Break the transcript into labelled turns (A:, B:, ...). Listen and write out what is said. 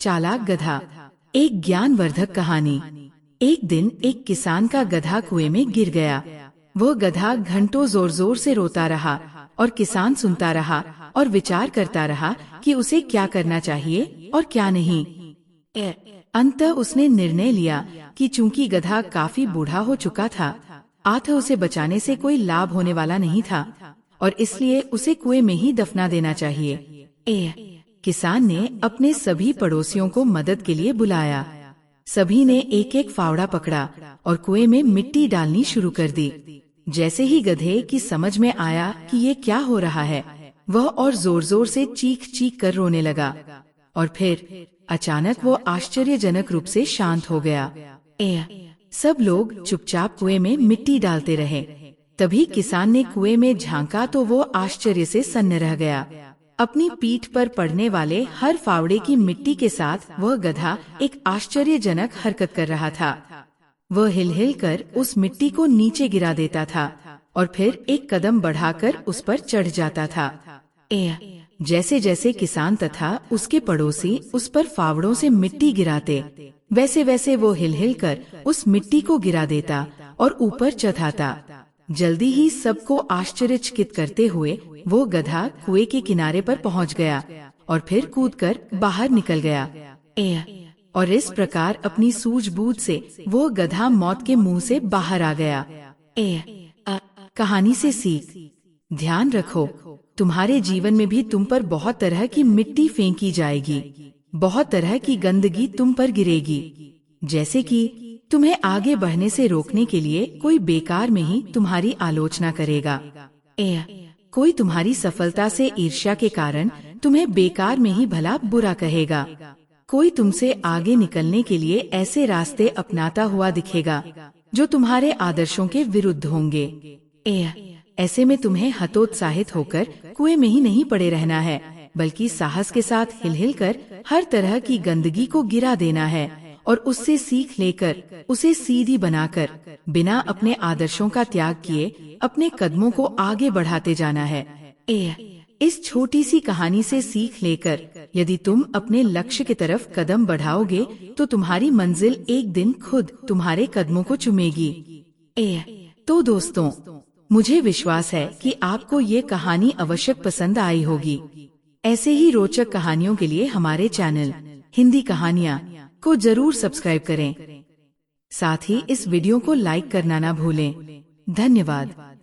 A: चालाक गधा। एक ज्ञानवर्धक कहानी। एक दिन एक किसान का गधा कुएं में गिर गया। वह गधा घंटों जोर जोर से रोता रहा और किसान सुनता रहा और विचार करता रहा कि उसे क्या करना चाहिए और क्या नहीं। अंततः उसने निर्णय लिया कि चूंकि गधा काफी बूढ़ा हो चुका था, अतः उसे बचाने से कोई लाभ होने वाला नहीं था और इसलिए उसे कुएं में ही दफना देना चाहिए। किसान ने अपने सभी पड़ोसियों को मदद के लिए बुलाया। सभी ने एक एक फावड़ा पकड़ा और कुएं में मिट्टी डालनी शुरू कर दी। जैसे ही गधे की समझ में आया कि ये क्या हो रहा है, वह और जोर जोर से चीख चीख कर रोने लगा और फिर अचानक वो आश्चर्यजनक रूप से शांत हो गया। सब लोग चुपचाप कुएं में मिट्टी डालते रहे। तभी किसान ने कुएं में झांका तो वो आश्चर्य से सन्न रह गया। अपनी पीठ पर पड़ने वाले हर फावड़े की मिट्टी के साथ वह गधा एक आश्चर्यजनक हरकत कर रहा था। वह हिल हिल कर उस मिट्टी को नीचे गिरा देता था और फिर एक कदम बढ़ाकर उस पर चढ़ जाता था। जैसे जैसे किसान तथा उसके पड़ोसी उस पर फावड़ों से मिट्टी गिराते, वैसे वैसे वो हिल हिल कर उस मिट्टी को गिरा देता और ऊपर चढ़ाता। जल्दी ही सबको आश्चर्यचकित करते हुए वो गधा कुएं के किनारे पर पहुंच गया और फिर कूदकर बाहर निकल गया। और इस प्रकार अपनी सूझबूझ से वो गधा मौत के मुंह से बाहर आ गया। कहानी से सीख। ध्यान रखो, तुम्हारे जीवन में भी तुम पर बहुत तरह की मिट्टी फेंकी जाएगी, बहुत तरह की गंदगी तुम पर गिरेगी। जैसे कि तुम्हें आगे बढ़ने से रोकने के लिए कोई बेकार में ही तुम्हारी आलोचना करेगा। कोई तुम्हारी सफलता से ईर्ष्या के कारण तुम्हें बेकार में ही भला बुरा कहेगा। कोई तुमसे आगे निकलने के लिए ऐसे रास्ते अपनाता हुआ दिखेगा जो तुम्हारे आदर्शों के विरुद्ध होंगे। ऐसे में तुम्हें हतोत्साहित होकर कुएं में ही नहीं पड़े रहना है, बल्कि साहस के साथ हिल हिल कर हर तरह की गंदगी को गिरा देना है और उससे सीख लेकर उसे सीधी बनाकर बिना अपने आदर्शों का त्याग किए अपने कदमों को आगे बढ़ाते जाना है। इस छोटी सी कहानी से सीख लेकर यदि तुम अपने लक्ष्य की तरफ कदम बढ़ाओगे तो तुम्हारी मंजिल एक दिन खुद तुम्हारे कदमों को चूमेगी। तो दोस्तों, मुझे विश्वास है कि आपको ये कहानी अवश्य पसंद आई होगी। ऐसे ही रोचक कहानियों के लिए हमारे चैनल हिंदी कहानियाँ को जरूर सब्सक्राइब करें। साथ ही इस वीडियो को लाइक करना ना भूलें। धन्यवाद।